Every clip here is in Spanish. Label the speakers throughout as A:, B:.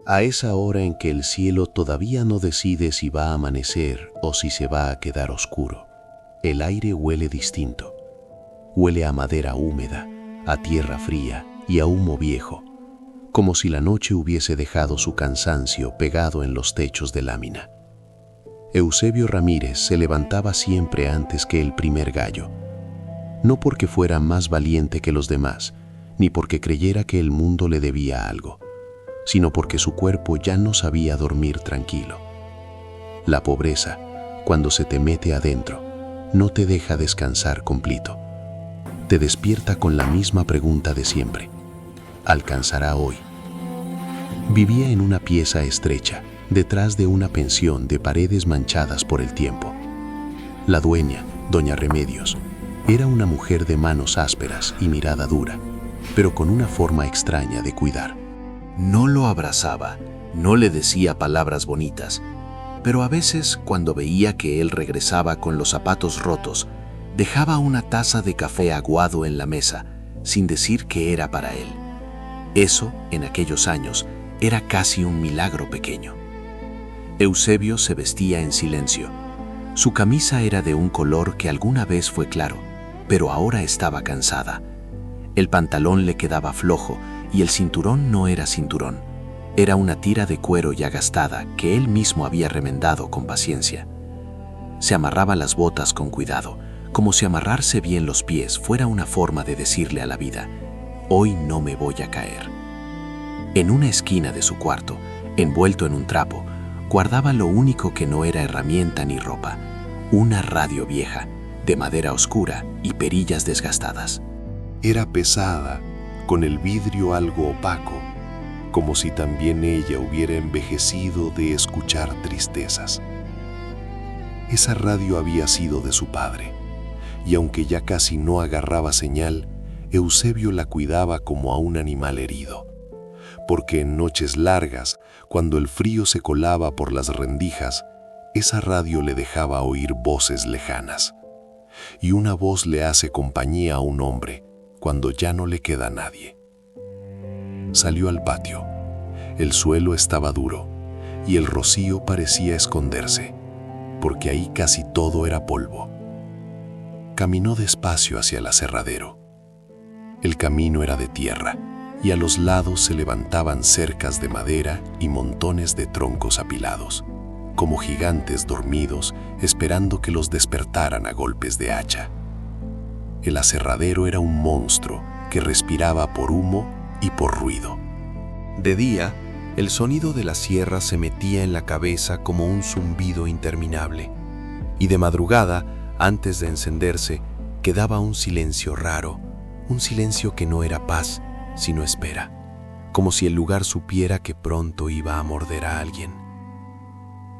A: A esa hora en que el cielo todavía no decide si va a amanecer o si se va a quedar oscuro, el aire huele distinto. Huele a madera húmeda, a tierra fría y a humo viejo, como si la noche hubiese dejado su cansancio pegado en los techos de lámina. Eusebio Ramírez se levantaba siempre antes que el primer gallo, no porque fuera más valiente que los demás, ni porque creyera que el mundo le debía algo, sino porque su cuerpo ya no sabía dormir tranquilo. La pobreza, cuando se te mete adentro, no te deja descansar completo. Te despierta con la misma pregunta de siempre: ¿alcanzará hoy? Vivía en una pieza estrecha, detrás de una pensión de paredes manchadas por el tiempo. La dueña, doña Remedios, era una mujer de manos ásperas y mirada dura, pero con una forma extraña de cuidar.
B: No lo abrazaba, no le decía palabras bonitas, pero a veces, cuando veía que él regresaba con los zapatos rotos, dejaba una taza de café aguado en la mesa, sin decir que era para él. Eso, en aquellos años, era casi un milagro pequeño. Eusebio se vestía en silencio. Su camisa era de un color que alguna vez fue claro, pero ahora estaba cansada. El pantalón le quedaba flojo y el cinturón no era cinturón. Era una tira de cuero ya gastada que él mismo había remendado con paciencia. Se amarraba las botas con cuidado, como si amarrarse bien los pies fuera una forma de decirle a la vida: hoy no me voy a caer. En una esquina de su cuarto, envuelto en un trapo, guardaba lo único que no era herramienta ni ropa: una radio vieja, de madera oscura y perillas desgastadas.
C: Era pesada, con el vidrio algo opaco, como si también ella hubiera envejecido de escuchar tristezas. Esa radio había sido de su padre, y aunque ya casi no agarraba señal, Eusebio la cuidaba como a un animal herido, porque en noches largas, cuando el frío se colaba por las rendijas, esa radio le dejaba oír voces lejanas. Y una voz le hace compañía a un hombre cuando ya no le queda nadie. Salió al patio. El suelo estaba duro y el rocío parecía esconderse, porque ahí casi todo era polvo. Caminó despacio hacia el aserradero. El camino era de tierra y a los lados se levantaban cercas de madera y montones de troncos apilados, como gigantes dormidos esperando que los despertaran a golpes de hacha. El aserradero era un monstruo que respiraba por humo y por ruido.
D: De día, el sonido de la sierra se metía en la cabeza como un zumbido interminable, y de madrugada, antes de encenderse, quedaba un silencio raro, un silencio que no era paz, sino espera, como si el lugar supiera que pronto iba a morder a alguien.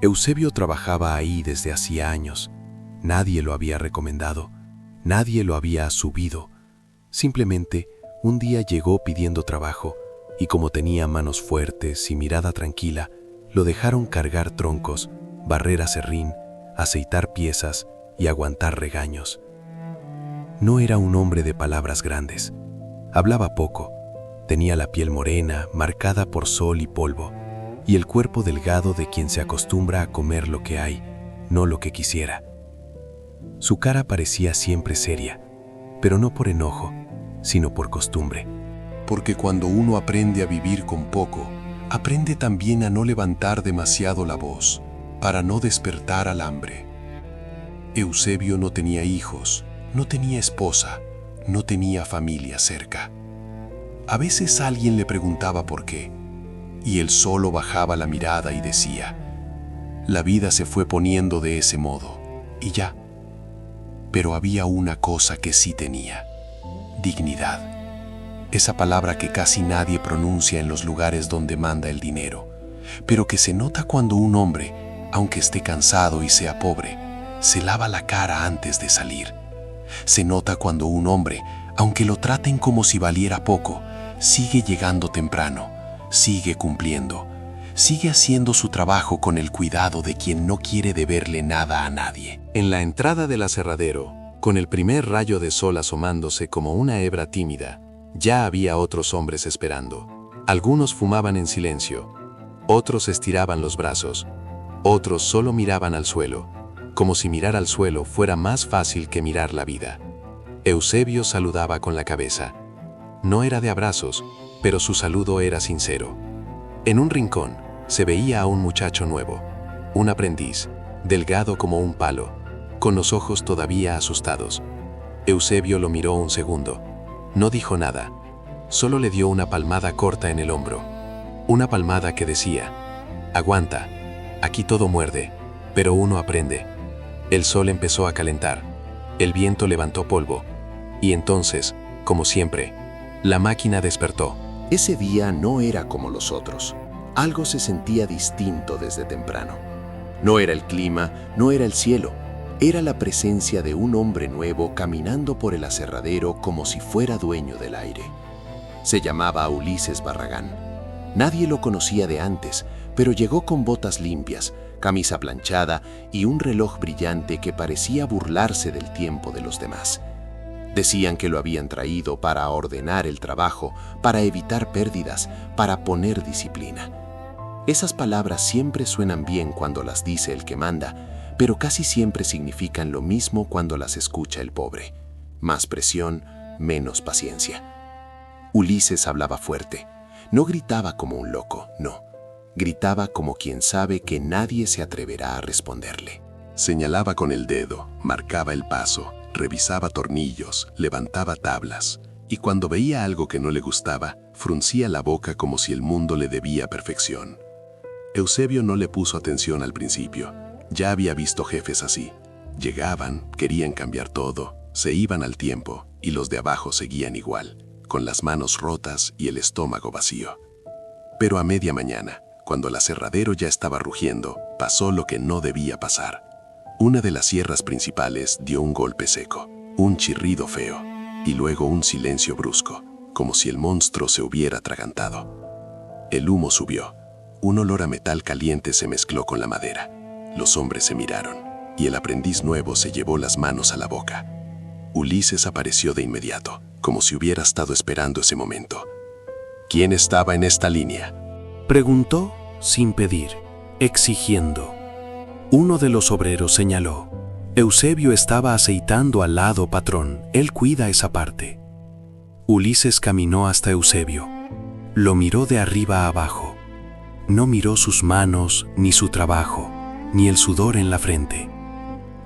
D: Eusebio trabajaba ahí desde hacía años. Nadie lo había recomendado, nadie lo había subido. Simplemente, un día llegó pidiendo trabajo, y como tenía manos fuertes y mirada tranquila, lo dejaron cargar troncos, barrer aserrín, aceitar piezas y aguantar regaños. No era un hombre de palabras grandes. Hablaba poco. Tenía la piel morena, marcada por sol y polvo, y el cuerpo delgado de quien se acostumbra a comer lo que hay, no lo que quisiera. Su cara parecía siempre seria, pero no por enojo, sino por costumbre.
C: Porque cuando uno aprende a vivir con poco, aprende también a no levantar demasiado la voz, para no despertar al hambre. Eusebio no tenía hijos, no tenía esposa, no tenía familia cerca. A veces alguien le preguntaba por qué, y él solo bajaba la mirada y decía: la vida se fue poniendo de ese modo, y ya. Pero había una cosa que sí tenía: dignidad. Esa palabra que casi nadie pronuncia en los lugares donde manda el dinero, pero que se nota cuando un hombre, aunque esté cansado y sea pobre, se lava la cara antes de salir. Se nota cuando un hombre, aunque lo traten como si valiera poco, sigue llegando temprano, sigue cumpliendo, sigue haciendo su trabajo con el cuidado de quien no quiere deberle nada a nadie. En la entrada del aserradero, con el primer rayo de sol asomándose como una hebra tímida, ya había otros hombres esperando. Algunos fumaban en silencio,
B: Otros estiraban los brazos, otros solo miraban al suelo, como si mirar al suelo fuera más fácil que mirar la vida. Eusebio saludaba con la cabeza. No era de abrazos, pero su saludo era sincero. En un rincón se veía a un muchacho nuevo, un aprendiz, delgado como un palo, con los ojos todavía asustados. Eusebio lo miró un segundo. No dijo nada, solo le dio una palmada corta en el hombro. Una palmada que decía: aguanta, aquí todo muerde, pero uno aprende. El sol empezó a calentar, el viento levantó polvo, y entonces, como siempre, la máquina despertó.
A: Ese día no era como los otros. Algo se sentía distinto desde temprano. No era el clima, no era el cielo. Era la presencia de un hombre nuevo caminando por el aserradero como si fuera dueño del aire. Se llamaba Ulises Barragán. Nadie lo conocía de antes, pero llegó con botas limpias, camisa planchada y un reloj brillante que parecía burlarse del tiempo de los demás. Decían que lo habían traído para ordenar el trabajo, para evitar pérdidas, para poner disciplina. Esas palabras siempre suenan bien cuando las dice el que manda, pero casi siempre significan lo mismo cuando las escucha el pobre. Más presión, menos paciencia. Ulises hablaba fuerte. No gritaba como un loco, no. Gritaba como quien sabe que nadie se atreverá a responderle.
C: Señalaba con el dedo, marcaba el paso, revisaba tornillos, levantaba tablas, y cuando veía algo que no le gustaba, fruncía la boca como si el mundo le debía perfección. Eusebio no le puso atención al principio. Ya había visto jefes así. Llegaban, querían cambiar todo, se iban al tiempo, y los de abajo seguían igual, con las manos rotas y el estómago vacío. Pero a media mañana, cuando el aserradero ya estaba rugiendo, pasó lo que no debía pasar. Una de las sierras principales dio un golpe seco, un chirrido feo, y luego un silencio brusco, como si el monstruo se hubiera atragantado. El humo subió. Un olor a metal caliente se mezcló con la madera. Los hombres se miraron, y el aprendiz nuevo se llevó las manos a la boca. Ulises apareció de inmediato, como si hubiera estado esperando ese momento. ¿Quién estaba en esta línea?,
D: preguntó sin pedir, exigiendo. Uno de los obreros señaló: Eusebio estaba aceitando al lado, patrón, él cuida esa parte. Ulises caminó hasta Eusebio. Lo miró de arriba a abajo. No miró sus manos, ni su trabajo, ni el sudor en la frente.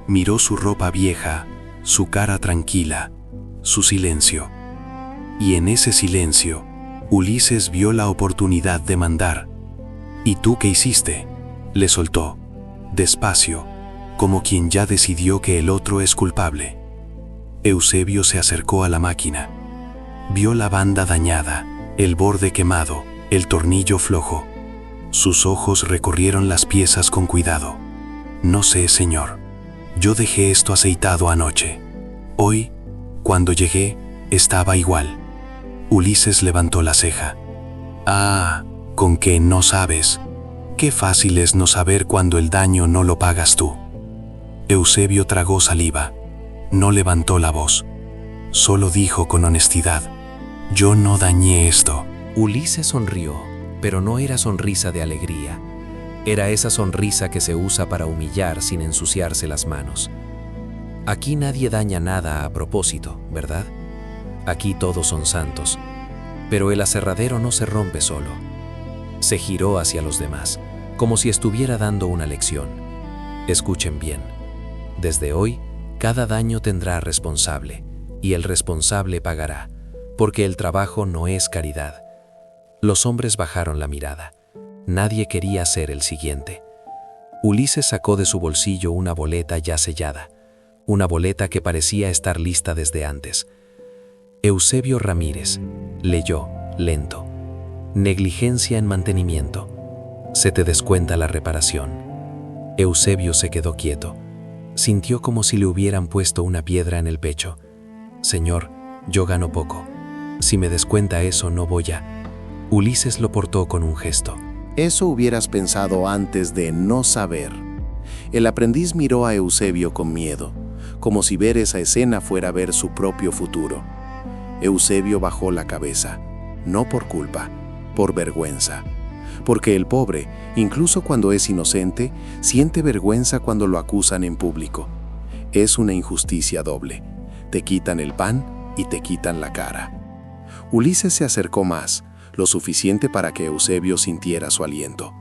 D: Miró su ropa vieja, su cara tranquila, su silencio. Y en ese silencio, Ulises vio la oportunidad de mandar. ¿Y tú qué hiciste?, le soltó, despacio, como quien ya decidió que el otro es culpable. Eusebio se acercó a la máquina. Vio la banda dañada, el borde quemado, el tornillo flojo. Sus ojos recorrieron las piezas con cuidado. No sé, señor. Yo dejé esto aceitado anoche. Hoy, cuando llegué, estaba igual. Ulises levantó la ceja. Ah, ¿con qué no sabes? Qué fácil es no saber cuando el daño no lo pagas tú. Eusebio tragó saliva. No levantó la voz. Solo dijo con honestidad: yo no dañé esto.
E: Ulises sonrió, pero no era sonrisa de alegría. Era esa sonrisa que se usa para humillar sin ensuciarse las manos. Aquí nadie daña nada a propósito, ¿verdad? Aquí todos son santos. Pero el aserradero no se rompe solo. Se giró hacia los demás, como si estuviera dando una lección. Escuchen bien. Desde hoy, cada daño tendrá responsable, y el responsable pagará, porque el trabajo no es caridad. Los hombres bajaron la mirada. Nadie quería ser el siguiente. Ulises sacó de su bolsillo una boleta ya sellada, una boleta que parecía estar lista desde antes. Eusebio Ramírez leyó, lento: negligencia en mantenimiento. Se te descuenta la reparación. Eusebio se quedó quieto. Sintió como si le hubieran puesto una piedra en el pecho. Señor, yo gano poco. Si me descuenta eso, no voy a... Ulises lo portó con un gesto.
A: Eso hubieras pensado antes de no saber. El aprendiz miró a Eusebio con miedo, como si ver esa escena fuera ver su propio futuro. Eusebio bajó la cabeza, no por culpa, por vergüenza,
F: porque el pobre, incluso cuando es inocente, siente vergüenza cuando lo acusan en público. Es una injusticia doble. Te quitan el pan y te quitan la cara. Ulises se acercó más, lo suficiente para que Eusebio sintiera su aliento.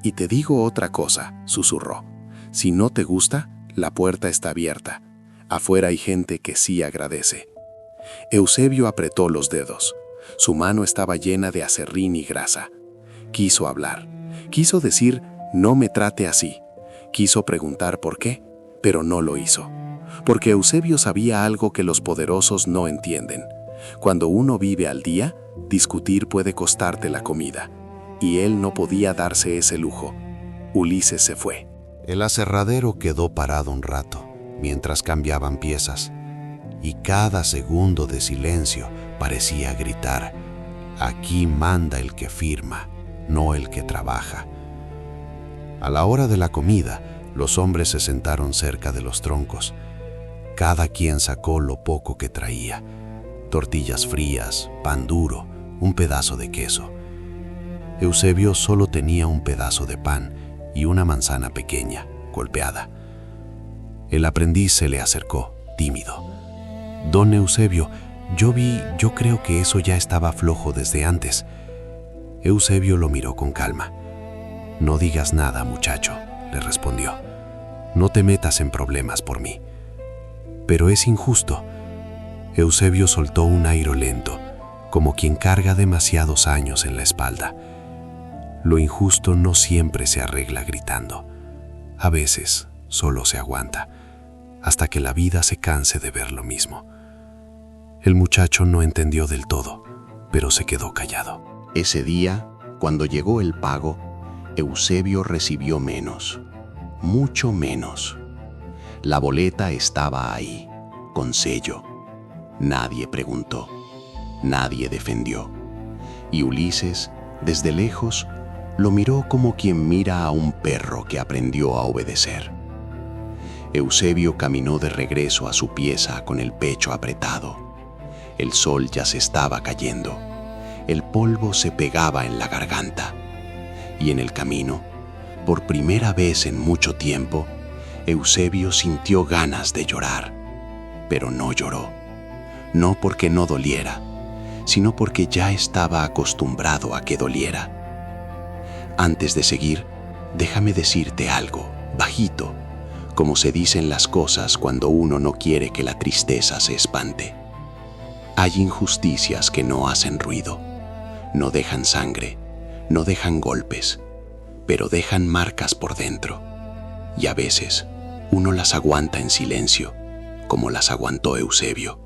F: «Y te digo otra cosa», susurró. «Si no te gusta, la puerta está abierta. Afuera hay gente que sí agradece». Eusebio apretó los dedos. Su mano estaba llena de aserrín y grasa. Quiso hablar. Quiso decir, «No me trate así». Quiso preguntar por qué, pero no lo hizo. Porque Eusebio sabía algo que los poderosos no entienden. Cuando uno vive al día, discutir puede costarte la comida. Y él no podía darse ese lujo. Ulises se fue.
A: El aserradero quedó parado un rato, mientras cambiaban piezas, y cada segundo de silencio parecía gritar: «Aquí manda el que firma, no el que trabaja». A la hora de la comida, los hombres se sentaron cerca de los troncos. Cada quien sacó lo poco que traía: tortillas frías, pan duro, un pedazo de queso. Eusebio solo tenía un pedazo de pan y una manzana pequeña, golpeada. El aprendiz se le acercó, tímido. «Don Eusebio, yo creo que eso ya estaba flojo desde antes». Eusebio lo miró con calma. «No digas nada, muchacho», le respondió. «No te metas en problemas por mí». «Pero es injusto». Eusebio soltó un aire lento, como quien carga demasiados años en la espalda. Lo injusto no siempre se arregla gritando. A veces solo se aguanta, hasta que la vida se canse de ver lo mismo. El muchacho no entendió del todo, pero se quedó callado.
B: Ese día, cuando llegó el pago, Eusebio recibió menos, mucho menos. La boleta estaba ahí, con sello. Nadie preguntó, nadie defendió. Y Ulises, desde lejos, lo miró como quien mira a un perro que aprendió a obedecer. Eusebio caminó de regreso a su pieza con el pecho apretado. El sol ya se estaba cayendo. El polvo se pegaba en la garganta. Y en el camino, por primera vez en mucho tiempo, Eusebio sintió ganas de llorar. Pero no lloró. No porque no doliera, sino porque ya estaba acostumbrado a que doliera. Antes de seguir, déjame decirte algo, bajito, como se dicen las cosas cuando uno no quiere que la tristeza se espante. Hay injusticias que no hacen ruido, no dejan sangre, no dejan golpes, pero dejan marcas por dentro. Y a veces uno las aguanta en silencio, como las aguantó Eusebio,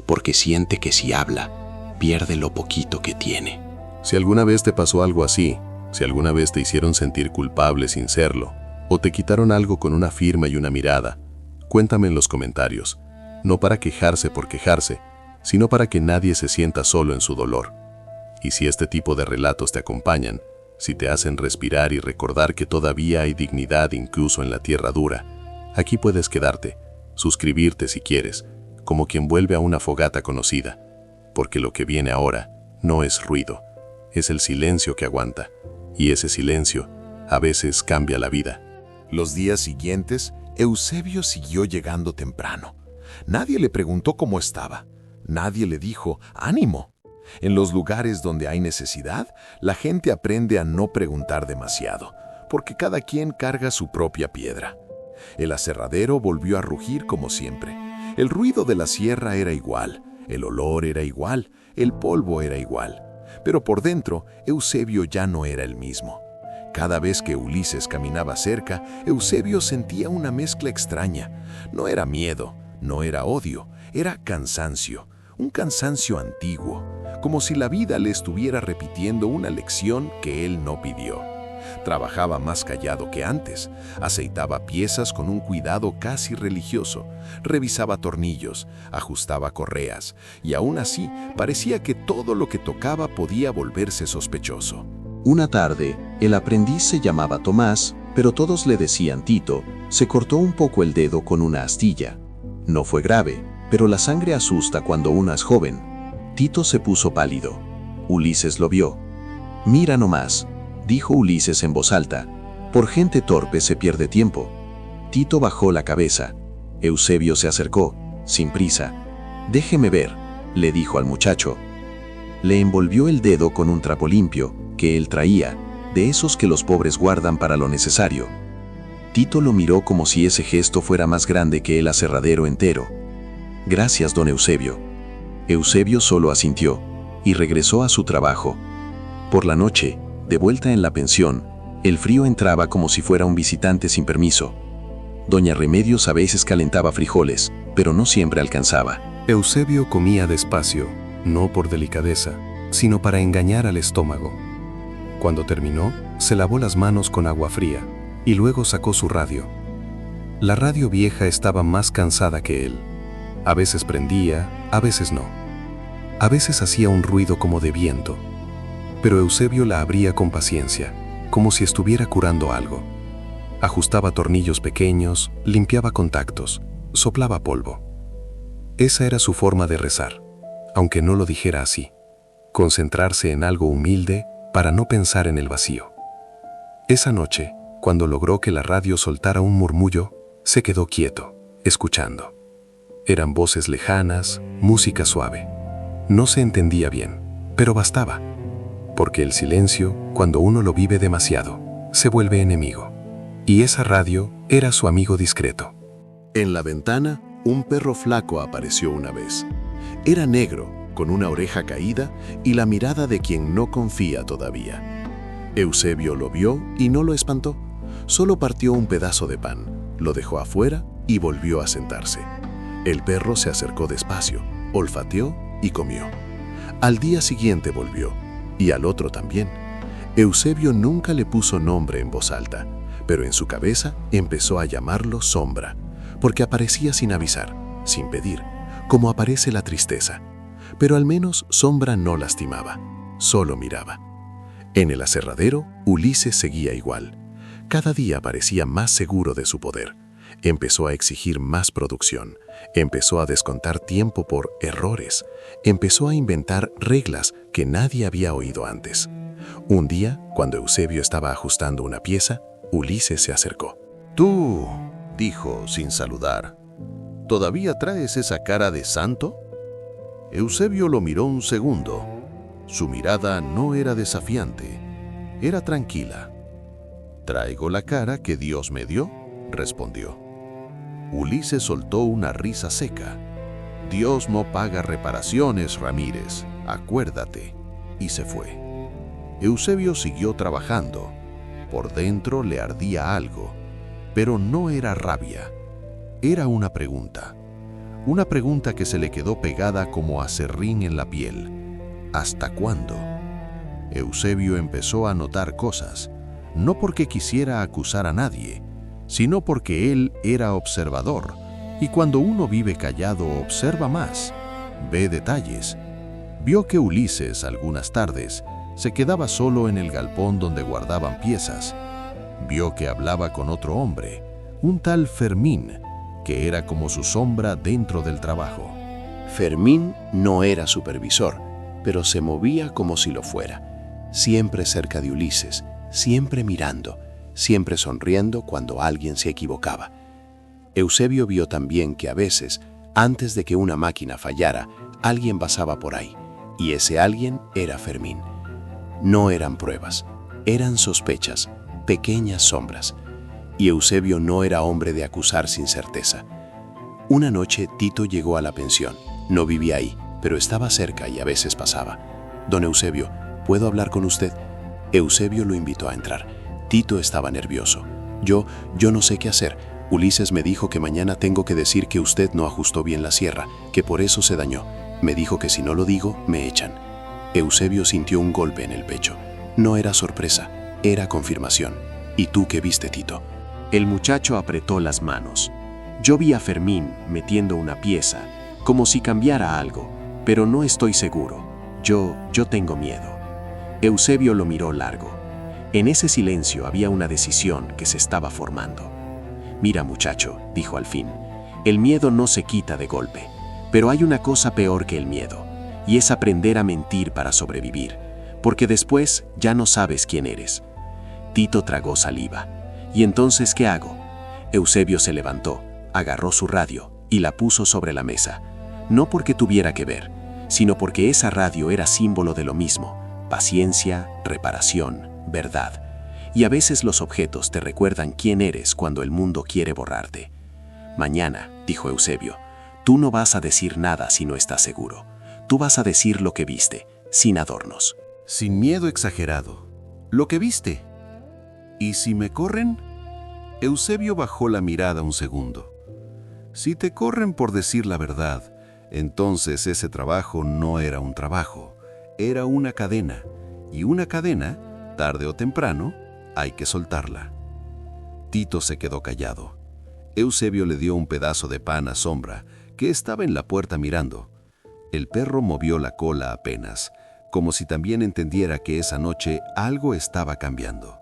B: porque siente que si habla, pierde lo poquito que tiene.
C: Si alguna vez te pasó algo así, si alguna vez te hicieron sentir culpable sin serlo, o te quitaron algo con una firma y una mirada, cuéntame en los comentarios, no para quejarse por quejarse, sino para que nadie se sienta solo en su dolor. Y si este tipo de relatos te acompañan, si te hacen respirar y recordar que todavía hay dignidad incluso en la tierra dura, aquí puedes quedarte, suscribirte si quieres, como quien vuelve a una fogata conocida, porque lo que viene ahora no es ruido, es el silencio que aguanta, y ese silencio a veces cambia la vida.
D: Los días siguientes, Eusebio siguió llegando temprano. Nadie le preguntó cómo estaba. Nadie le dijo, ánimo. En los lugares donde hay necesidad, la gente aprende a no preguntar demasiado, porque cada quien carga su propia piedra. El aserradero volvió a rugir como siempre. El ruido de la sierra era igual, el olor era igual, el polvo era igual. Pero por dentro, Eusebio ya no era el mismo. Cada vez que Ulises caminaba cerca, Eusebio sentía una mezcla extraña. No era miedo, no era odio, era cansancio. Un cansancio antiguo, como si la vida le estuviera repitiendo una lección que él no pidió. Trabajaba más callado que antes, aceitaba piezas con un cuidado casi religioso, revisaba tornillos, ajustaba correas, y aún así parecía que todo lo que tocaba podía volverse sospechoso.
B: Una tarde, el aprendiz se llamaba Tomás, pero todos le decían Tito, se cortó un poco el dedo con una astilla. No fue grave, pero la sangre asusta cuando uno es joven. Tito se puso pálido. Ulises lo vio. «Mira nomás», dijo Ulises en voz alta. Por gente torpe se pierde tiempo. Tito bajó la cabeza. Eusebio se acercó, sin prisa. Déjeme ver, le dijo al muchacho. Le envolvió el dedo con un trapo limpio que él traía, de esos que los pobres guardan para lo necesario. Tito lo miró como si ese gesto fuera más grande que el aserradero entero. Gracias, don Eusebio. Eusebio solo asintió y regresó a su trabajo. Por la noche, de vuelta en la pensión, el frío entraba como si fuera un visitante sin permiso. Doña Remedios a veces calentaba frijoles, pero no siempre alcanzaba.
D: Eusebio comía despacio, no por delicadeza, sino para engañar al estómago. Cuando terminó, se lavó las manos con agua fría y luego sacó su radio. La radio vieja estaba más cansada que él. A veces prendía, a veces no. A veces hacía un ruido como de viento. Pero Eusebio la abría con paciencia, como si estuviera curando algo. Ajustaba tornillos pequeños, limpiaba contactos, soplaba polvo. Esa era su forma de rezar, aunque no lo dijera así. Concentrarse en algo humilde para no pensar en el vacío. Esa noche, cuando logró que la radio soltara un murmullo, se quedó quieto, escuchando. Eran voces lejanas, música suave. No se entendía bien, pero bastaba. Porque el silencio, cuando uno lo vive demasiado, se vuelve enemigo. Y esa radio era su amigo discreto.
B: En la ventana, un perro flaco apareció una vez. Era negro, con una oreja caída y la mirada de quien no confía todavía. Eusebio lo vio y no lo espantó. Solo partió un pedazo de pan, lo dejó afuera y volvió a sentarse. El perro se acercó despacio, olfateó y comió. Al día siguiente volvió, y al otro también. Eusebio nunca le puso nombre en voz alta, pero en su cabeza empezó a llamarlo Sombra, porque aparecía sin avisar, sin pedir, como aparece la tristeza. Pero al menos Sombra no lastimaba, solo miraba. En el aserradero, Ulises seguía igual. Cada día parecía más seguro de su poder. Empezó a exigir más producción, empezó a descontar tiempo por errores, empezó a inventar reglas que nadie había oído antes. Un día, cuando Eusebio estaba ajustando una pieza, Ulises se acercó.
G: «Tú», dijo sin saludar, «¿todavía traes esa cara de santo?» Eusebio lo miró un segundo. Su mirada no era desafiante, era tranquila. «Traigo la cara que Dios me dio», respondió. Ulises soltó una risa seca. «Dios no paga reparaciones, Ramírez, acuérdate», y se fue. Eusebio siguió trabajando. Por dentro le ardía algo, pero no era rabia. Era una pregunta que se le quedó pegada como aserrín en la piel. ¿Hasta cuándo? Eusebio empezó a notar cosas, no porque quisiera acusar a nadie, sino porque él era observador, y cuando uno vive callado observa más, ve detalles. Vio que Ulises, algunas tardes, se quedaba solo en el galpón donde guardaban piezas. Vio que hablaba con otro hombre, un tal Fermín, que era como su sombra dentro del trabajo.
B: Fermín no era supervisor, pero se movía como si lo fuera, siempre cerca de Ulises, siempre mirando, siempre sonriendo cuando alguien se equivocaba. Eusebio vio también que a veces, antes de que una máquina fallara, alguien pasaba por ahí, y ese alguien era Fermín. No eran pruebas, eran sospechas, pequeñas sombras, y Eusebio no era hombre de acusar sin certeza. Una noche Tito llegó a la pensión. No vivía ahí, pero estaba cerca y a veces pasaba. «Don Eusebio, ¿puedo hablar con usted?» Eusebio lo invitó a entrar. Tito estaba nervioso. Yo no sé qué hacer. Ulises me dijo que mañana tengo que decir que usted no ajustó bien la sierra, que por eso se dañó. Me dijo que si no lo digo, me echan». Eusebio sintió un golpe en el pecho. No era sorpresa, era confirmación. «¿Y tú qué viste, Tito?» El muchacho apretó las manos. «Yo vi a Fermín metiendo una pieza, como si cambiara algo, pero no estoy seguro. Yo tengo miedo». Eusebio lo miró largo. En ese silencio había una decisión que se estaba formando. «Mira, muchacho», dijo al fin, «el miedo no se quita de golpe, pero hay una cosa peor que el miedo, y es aprender a mentir para sobrevivir, porque después ya no sabes quién eres. Tito tragó saliva. ¿Y entonces qué hago? Eusebio se levantó, agarró su radio y la puso sobre la mesa. No porque tuviera que ver, sino porque esa radio era símbolo de lo mismo: paciencia, reparación, verdad. Y a veces los objetos te recuerdan quién eres cuando el mundo quiere borrarte. Mañana, dijo Eusebio, tú no vas a decir nada si no estás seguro. Tú vas a decir lo que viste, sin adornos.
G: Sin miedo exagerado. Lo que viste. ¿Y si me corren? Eusebio bajó la mirada un segundo. Si te corren por decir la verdad, entonces ese trabajo no era un trabajo, era una cadena. Y una cadena, tarde o temprano, hay que soltarla. Tito se quedó callado. Eusebio le dio un pedazo de pan a Sombra, que estaba en la puerta mirando. El perro movió la cola apenas, como si también entendiera que esa noche algo estaba cambiando.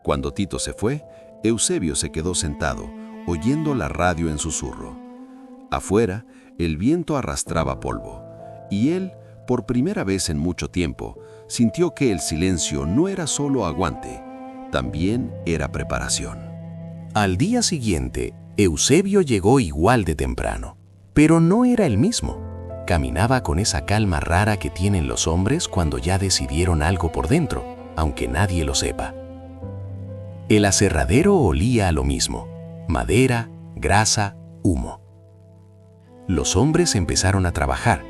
G: Cuando Tito se fue, Eusebio se quedó sentado, oyendo la radio en susurro. Afuera, el viento arrastraba polvo, y él, por primera vez en mucho tiempo, sintió que el silencio no era solo aguante, también era preparación.
B: Al día siguiente, Eusebio llegó igual de temprano, pero no era el mismo. Caminaba con esa calma rara que tienen los hombres cuando ya decidieron algo por dentro, aunque nadie lo sepa. El aserradero olía a lo mismo: madera, grasa, humo. Los hombres empezaron a trabajar.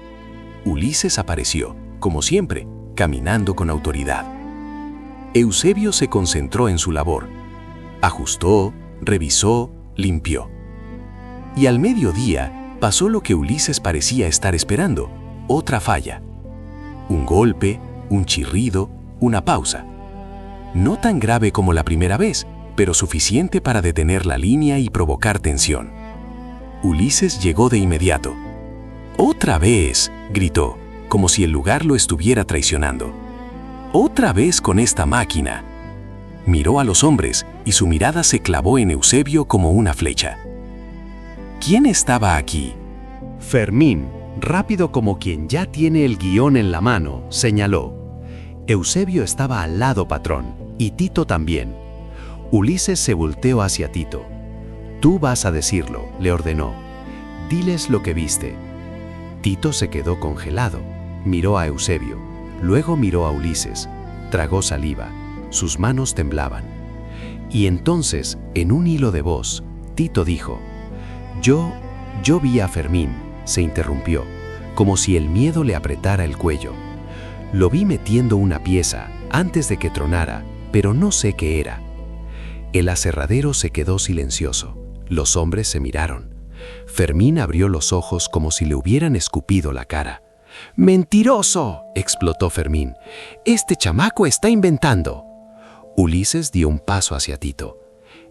B: Ulises apareció, como siempre, caminando con autoridad. Eusebio se concentró en su labor. Ajustó, revisó, limpió. Y al mediodía pasó lo que Ulises parecía estar esperando: otra falla. Un golpe, un chirrido, una pausa. No tan grave como la primera vez, pero suficiente para detener la línea y provocar tensión. Ulises llegó de inmediato. «¡Otra vez!», gritó, como si el lugar lo estuviera traicionando. «¡Otra vez con esta máquina!». Miró a los hombres y su mirada se clavó en Eusebio como una flecha. ¿Quién estaba aquí?
H: Fermín, rápido como quien ya tiene el guión en la mano, señaló. Eusebio estaba al lado, patrón, y Tito también. Ulises se volteó hacia Tito. «Tú vas a decirlo», le ordenó. «Diles lo que viste». Tito se quedó congelado. Miró a Eusebio, luego miró a Ulises. Tragó saliva. Sus manos temblaban. Y entonces, en un hilo de voz, Tito dijo: Yo vi a Fermín», se interrumpió, como si el miedo le apretara el cuello. «Lo vi metiendo una pieza antes de que tronara, pero no sé qué era». El aserradero se quedó silencioso. Los hombres se miraron. Fermín abrió los ojos como si le hubieran escupido la cara. «¡Mentiroso!», explotó Fermín. «Este chamaco está inventando». Ulises dio un paso hacia Tito.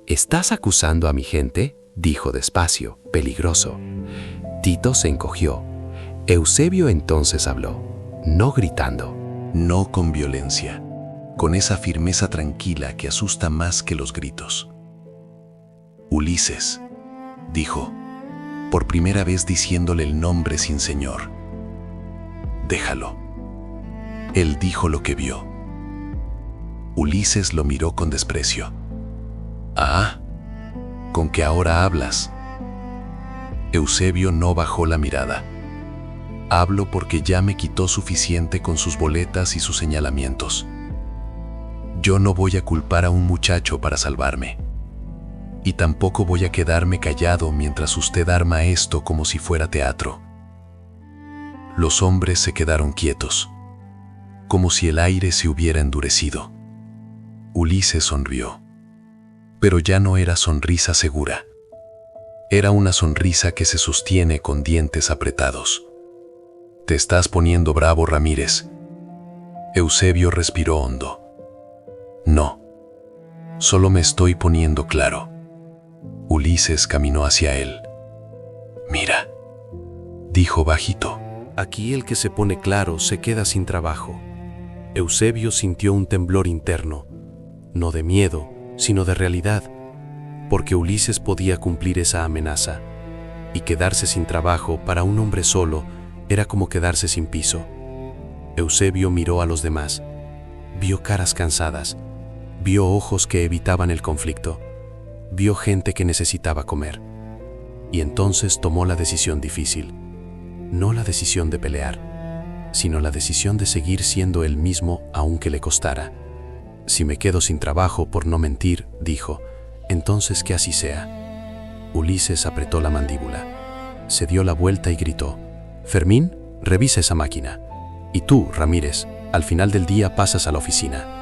H: «¿Estás acusando a mi gente?», dijo despacio, peligroso. Tito se encogió. Eusebio entonces habló, no gritando.
A: No con violencia, con esa firmeza tranquila que asusta más que los gritos. «Ulises», dijo, por primera vez diciéndole el nombre sin señor. «Déjalo». Él dijo lo que vio. Ulises lo miró con desprecio. «Ah, ¿con qué ahora hablas?». Eusebio no bajó la mirada. «Hablo porque ya me quitó suficiente con sus boletas y sus señalamientos. Yo no voy a culpar a un muchacho para salvarme. Y tampoco voy a quedarme callado mientras usted arma esto como si fuera teatro». Los hombres se quedaron quietos, como si el aire se hubiera endurecido. Ulises sonrió, pero ya no era sonrisa segura. Era una sonrisa que se sostiene con dientes apretados. «Te estás poniendo bravo, Ramírez». Eusebio respiró hondo. «No, solo me estoy poniendo claro». Ulises caminó hacia él. «Mira», dijo bajito.
E: Aquí el que se pone claro se queda sin trabajo. Eusebio sintió un temblor interno, no de miedo, sino de realidad, porque Ulises podía cumplir esa amenaza, y quedarse sin trabajo para un hombre solo era como quedarse sin piso. Eusebio miró a los demás, vio caras cansadas, Vio ojos que evitaban el conflicto. Vio gente que necesitaba comer. Y entonces tomó la decisión difícil. No la decisión de pelear, sino la decisión de seguir siendo él mismo aunque le costara. Si me quedo sin trabajo por no mentir, dijo, entonces que así sea. Ulises apretó la mandíbula. Se dio la vuelta y gritó, Fermín, revisa esa máquina. Y tú, Ramírez, al final del día pasas a la oficina.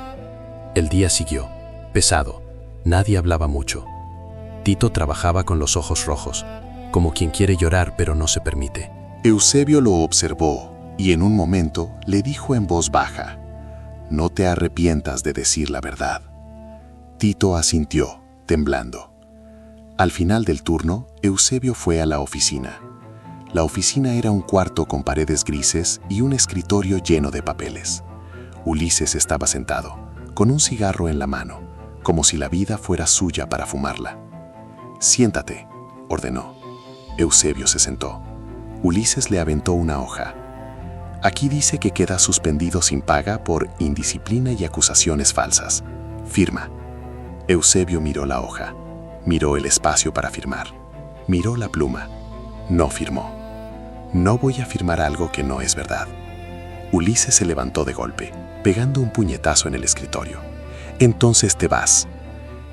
E: El día siguió, pesado. Nadie hablaba mucho. Tito trabajaba con los ojos rojos, como quien quiere llorar pero no se permite.
C: Eusebio lo observó y en un momento le dijo en voz baja, «No te arrepientas de decir la verdad». Tito asintió, temblando. Al final del turno, Eusebio fue a la oficina. La oficina era un cuarto con paredes grises y un escritorio lleno de papeles. Ulises estaba sentado, con un cigarro en la mano, como si la vida fuera suya para fumarla. «Siéntate», ordenó. Eusebio se sentó. Ulises le aventó una hoja. «Aquí dice que queda suspendido sin paga por indisciplina y acusaciones falsas. Firma». Eusebio miró la hoja, miró el espacio para firmar, miró la pluma. No firmó. «No voy a firmar algo que no es verdad». Ulises se levantó de golpe, pegando un puñetazo en el escritorio. «Entonces te vas».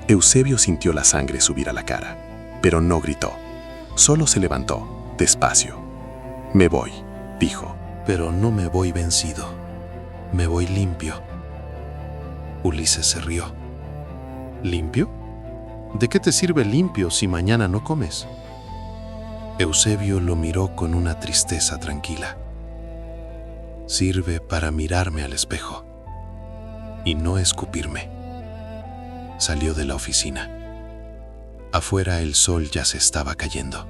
C: Eusebio sintió la sangre subir a la cara, pero no gritó. Solo se levantó, despacio. «Me voy», dijo.
D: Pero no me voy vencido. Me voy limpio. Ulises se rió. ¿Limpio? ¿De qué te sirve limpio si mañana no comes? Eusebio lo miró con una tristeza tranquila. Sirve para mirarme al espejo y no escupirme. Salió de la oficina. Afuera el sol ya se estaba cayendo.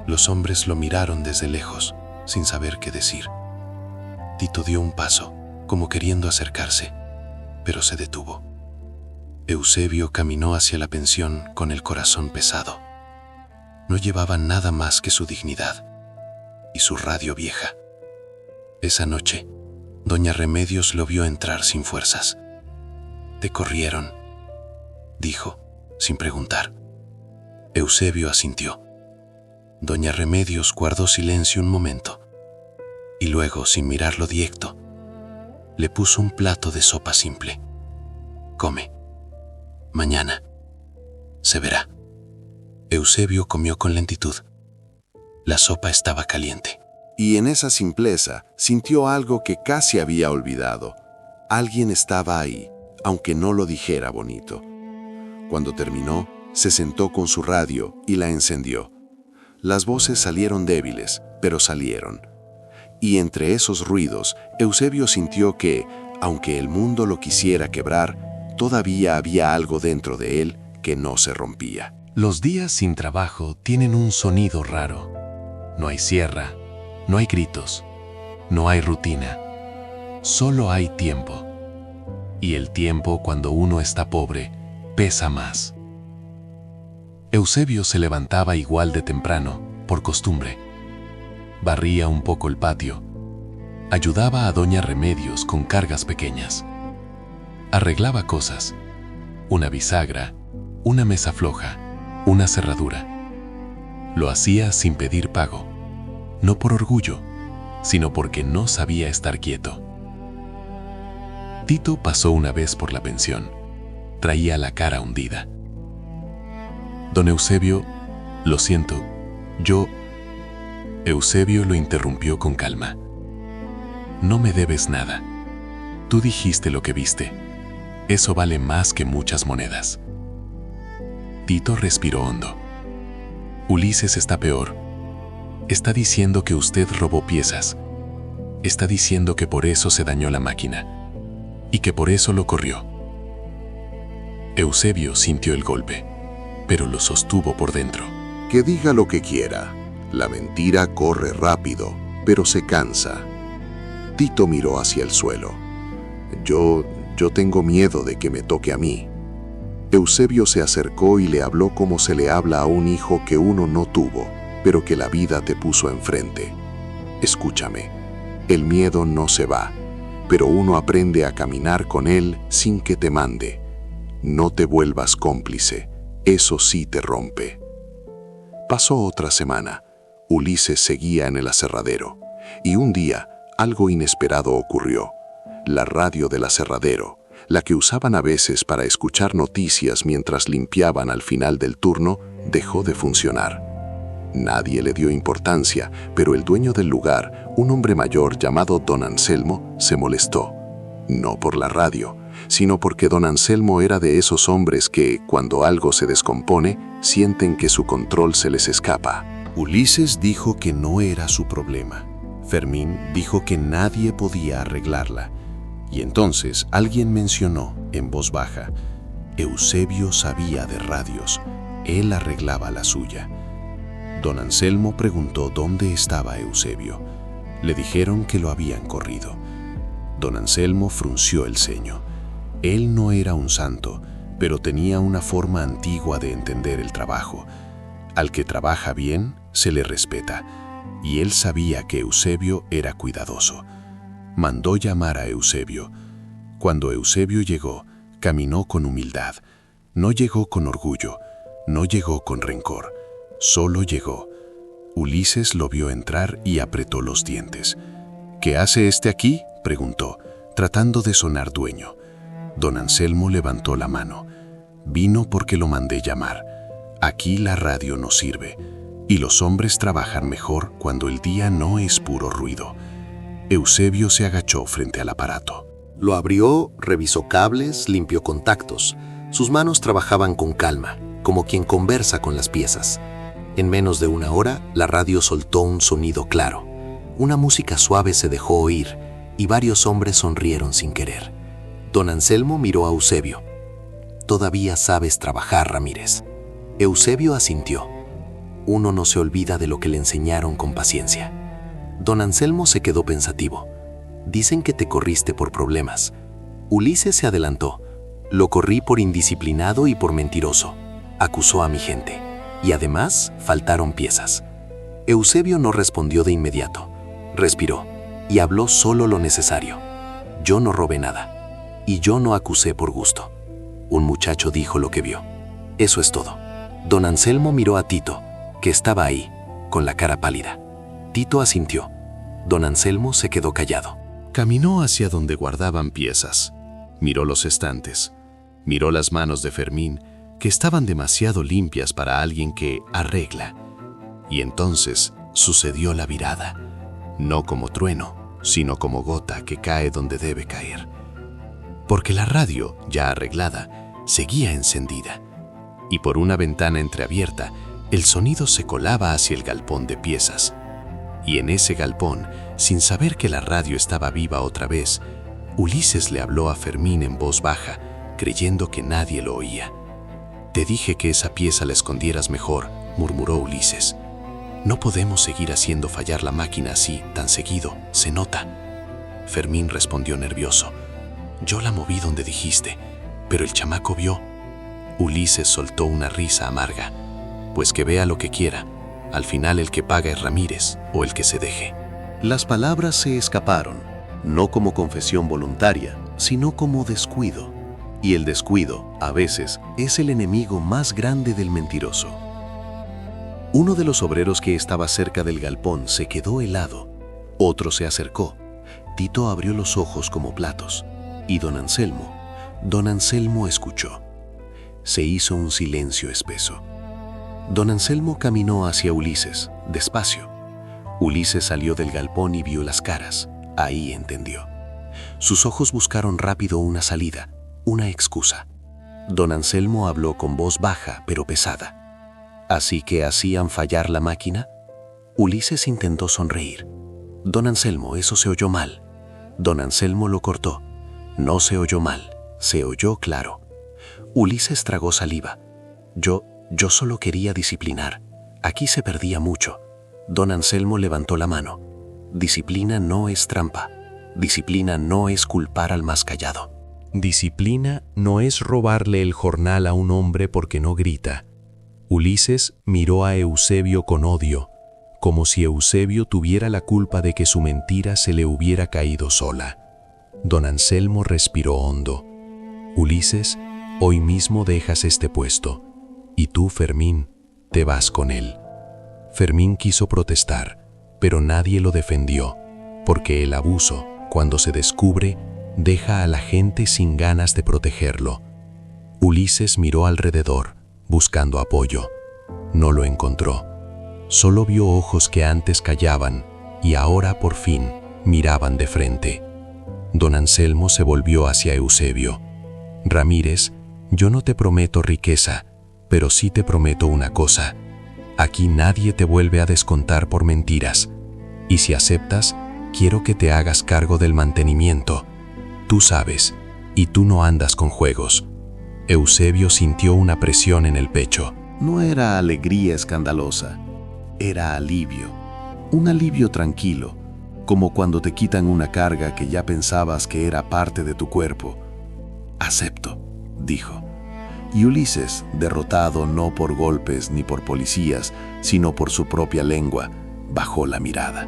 D: Los hombres lo miraron desde lejos, sin saber qué decir. Tito dio un paso, como queriendo acercarse, pero se detuvo. Eusebio caminó hacia la pensión con el corazón pesado. No llevaba nada más que su dignidad y su radio vieja. Esa noche, doña Remedios lo vio entrar sin fuerzas. «Te corrieron», dijo, sin preguntar. Eusebio asintió. Doña Remedios guardó silencio un momento y luego, sin mirarlo directo, le puso un plato de sopa simple. «Come. Mañana. Se verá». Eusebio comió con lentitud. La sopa estaba caliente.
G: Y en esa simpleza sintió algo que casi había olvidado. Alguien estaba ahí, aunque no lo dijera bonito. Cuando terminó, se sentó con su radio y la encendió. Las voces salieron débiles, pero salieron. Y entre esos ruidos, Eusebio sintió que, aunque el mundo lo quisiera quebrar, todavía había algo dentro de él que no se rompía.
A: Los días sin trabajo tienen un sonido raro. No hay sierra, no hay gritos, no hay rutina. Solo hay tiempo. Y el tiempo, cuando uno está pobre, pesa más. Eusebio se levantaba igual de temprano, por costumbre. Barría un poco el patio. Ayudaba a doña Remedios con cargas pequeñas. Arreglaba cosas. Una bisagra, una mesa floja, una cerradura. Lo hacía sin pedir pago. No por orgullo, sino porque no sabía estar quieto. Tito pasó una vez por la pensión. Traía la cara hundida. «Don Eusebio, lo siento, yo...» Eusebio lo interrumpió con calma. «No me debes nada. Tú dijiste lo que viste. Eso vale más que muchas monedas». Tito respiró hondo. «Ulises está peor. Está diciendo que usted robó piezas. Está diciendo que por eso se dañó la máquina. Y que por eso lo corrió». Eusebio sintió el golpe, pero lo sostuvo por dentro.
G: Que diga lo que quiera. La mentira corre rápido, pero se cansa. Tito miró hacia el suelo. Yo tengo miedo de que me toque a mí». Eusebio se acercó y le habló como se le habla a un hijo que uno no tuvo, pero que la vida te puso enfrente. «Escúchame, el miedo no se va, pero uno aprende a caminar con él sin que te mande,
C: No te vuelvas cómplice, eso sí te rompe. Pasó otra semana. Ulises seguía en el aserradero, y un día algo inesperado ocurrió. La radio del aserradero, la que usaban a veces para escuchar noticias mientras limpiaban al final del turno, dejó de funcionar. Nadie le dio importancia, pero el dueño del lugar, un hombre mayor llamado Don Anselmo, se molestó. No por la radio, sino porque Don Anselmo era de esos hombres que, cuando algo se descompone, sienten que su control se les escapa.
A: Ulises dijo que no era su problema. Fermín dijo que nadie podía arreglarla. Y entonces alguien mencionó, en voz baja, Eusebio sabía de radios. Él arreglaba la suya. Don Anselmo preguntó dónde estaba Eusebio. Le dijeron que lo habían corrido. Don Anselmo frunció el ceño. Él no era un santo, pero tenía una forma antigua de entender el trabajo. Al que trabaja bien, se le respeta, y él sabía que Eusebio era cuidadoso. Mandó llamar a Eusebio. Cuando Eusebio llegó, caminó con humildad. No llegó con orgullo, no llegó con rencor, solo llegó. Ulises lo vio entrar y apretó los dientes. ¿Qué hace este aquí?, preguntó, tratando de sonar dueño. Don Anselmo levantó la mano. Vino porque lo mandé llamar. Aquí la radio no sirve, y los hombres trabajan mejor cuando el día no es puro ruido. Eusebio se agachó frente al aparato.
B: Lo abrió, revisó cables, limpió contactos. Sus manos trabajaban con calma, como quien conversa con las piezas. En menos de una hora, la radio soltó un sonido claro. Una música suave se dejó oír, y varios hombres sonrieron sin querer. Don Anselmo miró a Eusebio. «Todavía sabes trabajar, Ramírez». Eusebio asintió. Uno no se olvida de lo que le enseñaron con paciencia. Don Anselmo se quedó pensativo. Dicen que te corriste por problemas. Ulises se adelantó. Lo corrí por indisciplinado y por mentiroso. Acusó a mi gente. Y además, faltaron piezas. Eusebio no respondió de inmediato. Respiró y habló solo lo necesario. Yo no robé nada. Y yo no acusé por gusto. Un muchacho dijo lo que vio. Eso es todo. Don Anselmo miró a Tito, que estaba ahí, con la cara pálida. Tito asintió. Don Anselmo se quedó callado.
A: Caminó hacia donde guardaban piezas. Miró los estantes. Miró las manos de Fermín, que estaban demasiado limpias para alguien que arregla. Y entonces sucedió la virada. No como trueno, sino como gota que cae donde debe caer. Porque la radio, ya arreglada, seguía encendida. Y por una ventana entreabierta, el sonido se colaba hacia el galpón de piezas. Y en ese galpón, sin saber que la radio estaba viva otra vez, Ulises le habló a Fermín en voz baja, creyendo que nadie lo oía. «Te dije que esa pieza la escondieras mejor», murmuró Ulises. «No podemos seguir haciendo fallar la máquina así, tan seguido, se nota». Fermín respondió nervioso. «Yo la moví donde dijiste, pero el chamaco vio». Ulises soltó una risa amarga. «Pues que vea lo que quiera. Al final el que paga es Ramírez, o el que se deje». Las palabras se escaparon, no como confesión voluntaria, sino como descuido. Y el descuido, a veces, es el enemigo más grande del mentiroso. Uno de los obreros que estaba cerca del galpón se quedó helado. Otro se acercó. Tito abrió los ojos como platos. Y Don Anselmo escuchó. Se hizo un silencio espeso. Don Anselmo caminó hacia Ulises, despacio. Ulises salió del galpón y vio las caras. Ahí entendió. Sus ojos buscaron rápido una salida, una excusa. Don Anselmo habló con voz baja pero pesada. ¿Así que hacían fallar la máquina? Ulises intentó sonreír. Don Anselmo, eso se oyó mal. Don Anselmo lo cortó. No se oyó mal, se oyó claro. Ulises tragó saliva. Yo solo quería disciplinar. Aquí se perdía mucho. Don Anselmo levantó la mano. Disciplina no es trampa. Disciplina no es culpar al más callado. Disciplina no es robarle el jornal a un hombre porque no grita. Ulises miró a Eusebio con odio, como si Eusebio tuviera la culpa de que su mentira se le hubiera caído sola. Don Anselmo respiró hondo. Ulises,
D: Hoy mismo dejas este puesto, y tú, Fermín, te vas con él. Fermín quiso protestar, pero nadie lo defendió, porque el abuso, cuando se descubre, deja a la gente sin ganas de protegerlo. Ulises miró alrededor, buscando apoyo. No lo encontró. Solo vio ojos que antes callaban y ahora por fin miraban de frente. Don Anselmo se volvió hacia Eusebio. Ramírez, yo no te prometo riqueza, pero sí te prometo una cosa. Aquí nadie te vuelve a descontar por mentiras. Y si aceptas, quiero que te hagas cargo del mantenimiento. Tú sabes, y tú no andas con juegos. Eusebio sintió una presión en el pecho.
B: No era alegría escandalosa, era alivio. Un alivio tranquilo, como cuando te quitan una carga que ya pensabas que era parte de tu cuerpo. Acepto, dijo. Y Ulises, derrotado no por golpes ni por policías, sino por su propia lengua, bajó la mirada.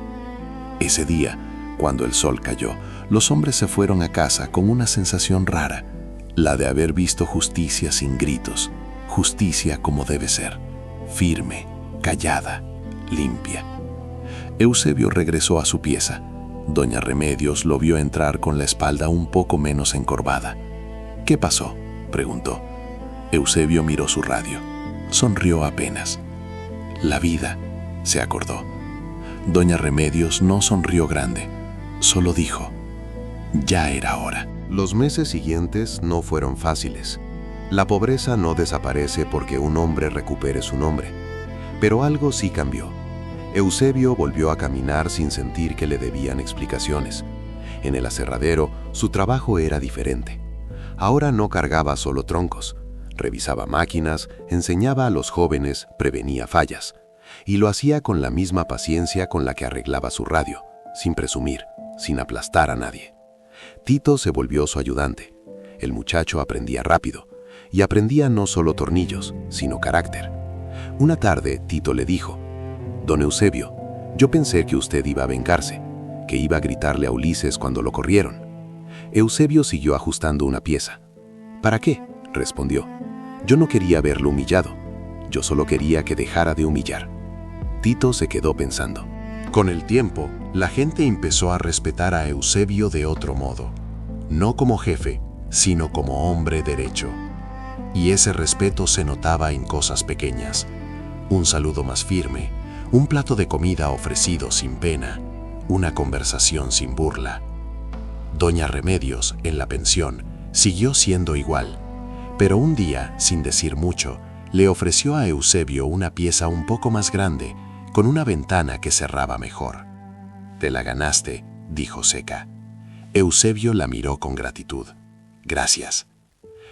B: Ese día, cuando el sol cayó, los hombres se fueron a casa con una sensación rara, la de haber visto justicia sin gritos, justicia como debe ser, firme, callada, limpia. Eusebio regresó a su pieza. Doña Remedios lo vio entrar con la espalda un poco menos encorvada. ¿Qué pasó?, preguntó. Eusebio miró su radio. Sonrió apenas. La vida, se acordó. Doña Remedios no sonrió grande, solo dijo, ya era hora.
G: Los meses siguientes no fueron fáciles. La pobreza no desaparece porque un hombre recupere su nombre. Pero algo sí cambió. Eusebio volvió a caminar sin sentir que le debían explicaciones. En el aserradero, su trabajo era diferente. Ahora no cargaba solo troncos. Revisaba máquinas, enseñaba a los jóvenes, prevenía fallas. Y lo hacía con la misma paciencia con la que arreglaba su radio, sin presumir, sin aplastar a nadie. Tito se volvió su ayudante. El muchacho aprendía rápido, y aprendía no solo tornillos, sino carácter. Una tarde, Tito le dijo, «Don Eusebio, yo pensé que usted iba a vengarse, que iba a gritarle a Ulises cuando lo corrieron». Eusebio siguió ajustando una pieza. «¿Para qué?», respondió. «Yo no quería verlo humillado. Yo solo quería que dejara de humillar». Tito se quedó pensando. Con el tiempo, la gente empezó a respetar a Eusebio de otro modo. No como jefe, sino como hombre derecho. Y ese respeto se notaba en cosas pequeñas. Un saludo más firme, un plato de comida ofrecido sin pena, una conversación sin burla. Doña Remedios, en la pensión, siguió siendo igual. Pero un día, sin decir mucho, le ofreció a Eusebio una pieza un poco más grande, con una ventana que cerraba mejor. «Te la ganaste», dijo seca. Eusebio la miró con gratitud. «Gracias».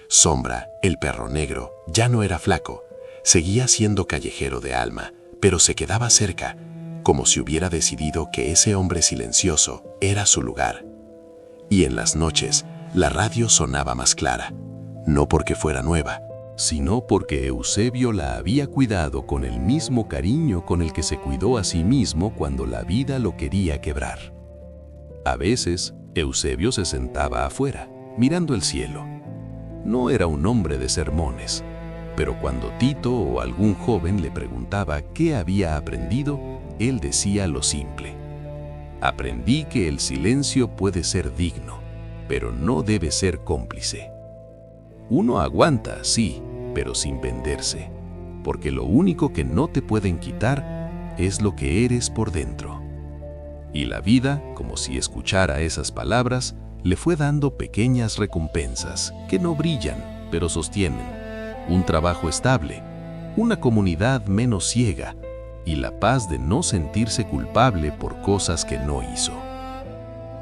G: Sombra, el perro negro, ya no era flaco. Seguía siendo callejero de alma, pero se quedaba cerca, como si hubiera decidido que ese hombre silencioso era su lugar. Y en las noches, la radio sonaba más clara, no porque fuera nueva, sino porque Eusebio la había cuidado con el mismo cariño con el que se cuidó a sí mismo cuando la vida lo quería quebrar. A veces, Eusebio se sentaba afuera, mirando el cielo. No era un hombre de sermones, pero cuando Tito o algún joven le preguntaba qué había aprendido, él decía lo simple. Aprendí que el silencio puede ser digno, pero no debe ser cómplice. Uno aguanta, sí, pero sin venderse, porque lo único que no te pueden quitar es lo que eres por dentro. Y la vida, como si escuchara esas palabras, le fue dando pequeñas recompensas que no brillan, pero sostienen. Un trabajo estable, una comunidad menos ciega y la paz de no sentirse culpable por cosas que no hizo.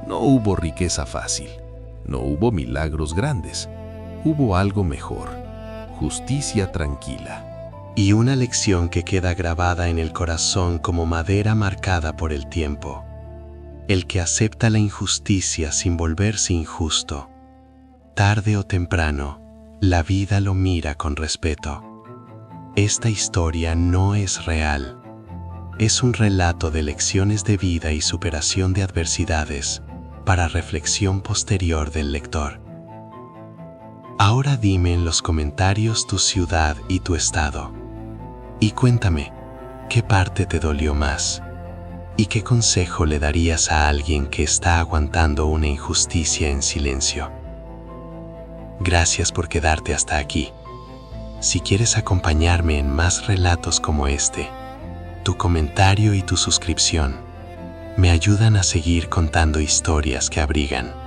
G: No hubo riqueza fácil, no hubo milagros grandes, hubo algo mejor, justicia tranquila.
A: Y una lección que queda grabada en el corazón como madera marcada por el tiempo. El que acepta la injusticia sin volverse injusto, tarde o temprano, la vida lo mira con respeto. Esta historia no es real. Es un relato de lecciones de vida y superación de adversidades para reflexión posterior del lector.
F: Ahora dime en los comentarios tu ciudad y tu estado. Y cuéntame, ¿qué parte te dolió más? ¿Y qué consejo le darías a alguien que está aguantando una injusticia en silencio? Gracias por quedarte hasta aquí. Si quieres acompañarme en más relatos como este, tu comentario y tu suscripción me ayudan a seguir contando historias que abrigan.